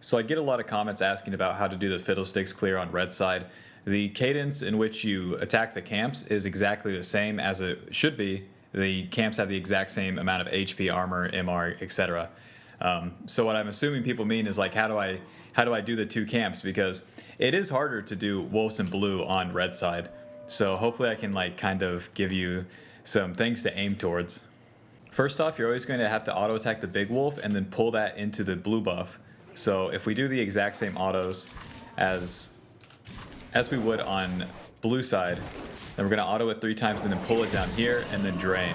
So I get a lot of comments asking about how to do the Fiddlesticks Clear on red side. The cadence in which you attack the camps is exactly the same as it should be. The camps have the exact same amount of HP, armor, MR, etc. So what I'm assuming people mean is like, how do I do the two camps? Because it is harder to do wolves and blue on red side. So hopefully I can like kind of give you some things to aim towards. First off, you're always going to have to auto attack the big wolf and then pull that into the blue buff. So if we do the exact same autos as we would on blue side, then we're going to auto it 3 times and then pull it down here and then drain.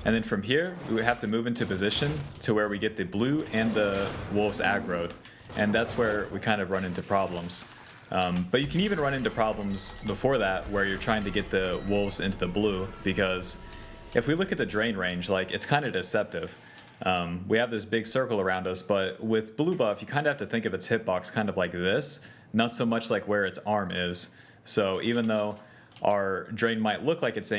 And then from here, we would have to move into position to where we get the blue and the wolves aggroed. And that's where we kind of run into problems. But you can even run into problems before that where you're trying to get the wolves into the blue, because if we look at the drain range, like, it's kind of deceptive. We have this big circle around us, but with blue buff, you kind of have to think of its hitbox kind of like this, not so much like where its arm is. So even though our drain might look like it's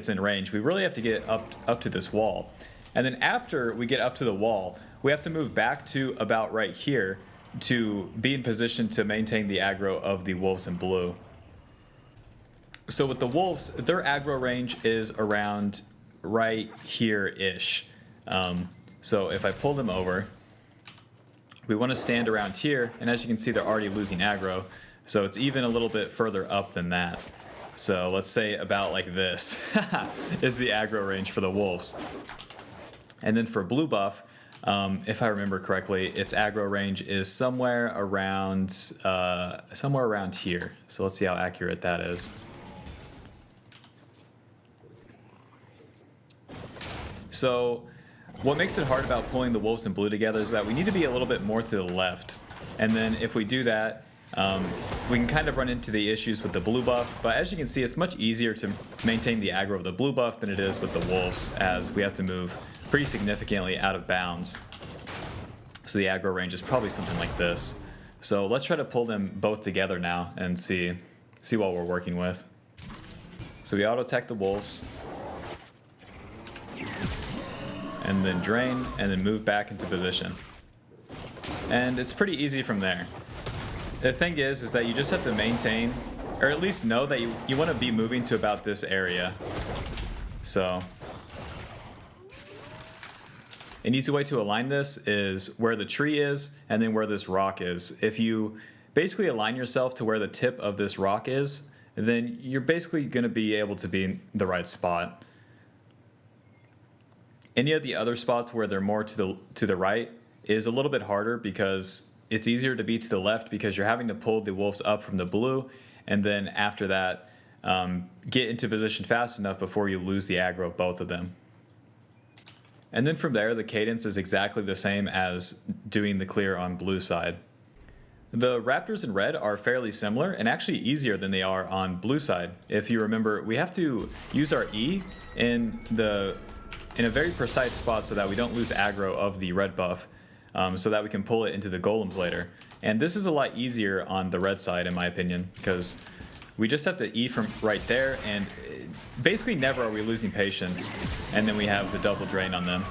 in range, we really have to get up to this wall. And then after we get up to the wall, we have to move back to about right here to be in position to maintain the aggro of the wolves in blue. So with the wolves, their aggro range is around right here-ish. So if I pull them over, we want to stand around here, and as you can see, they're already losing aggro, so it's even a little bit further up than that. So let's say about like this is the aggro range for the wolves. And then for blue buff, if I remember correctly, its aggro range is somewhere around here. So let's see how accurate that is. So what makes it hard about pulling the wolves and blue together is that we need to be a little bit more to the left. And then if we do that, we can kind of run into the issues with the blue buff. But as you can see, it's much easier to maintain the aggro of the blue buff than it is with the wolves, as we have to move pretty significantly out of bounds. So the aggro range is probably something like this. So let's try to pull them both together now and see what we're working with. So we auto attack the wolves, and then drain, and then move back into position. And it's pretty easy from there. The thing is that you just have to maintain, or at least know that you want to be moving to about this area. So an easy way to align this is where the tree is and then where this rock is. If you basically align yourself to where the tip of this rock is, then you're basically going to be able to be in the right spot. Any of the other spots where they're more to the right is a little bit harder, because it's easier to be to the left because you're having to pull the wolves up from the blue, and then after that get into position fast enough before you lose the aggro of both of them. And then from there, the cadence is exactly the same as doing the clear on blue side. The raptors in red are fairly similar and actually easier than they are on blue side. If you remember, we have to use our E in a very precise spot so that we don't lose aggro of the red buff, so that we can pull it into the golems later. And this is a lot easier on the red side, in my opinion, because we just have to E from right there, and basically never are we losing patience, and then we have the double drain on them.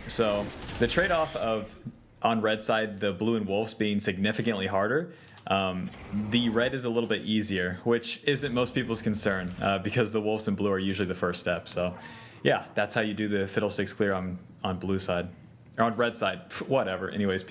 So the trade-off of, on red side, the blue and wolves being significantly harder, the red is a little bit easier, which isn't most people's concern, because the wolves and blue are usually the first step. So yeah, that's how you do the Fiddlesticks Clear on blue side, or on red side, whatever. Anyways, peace.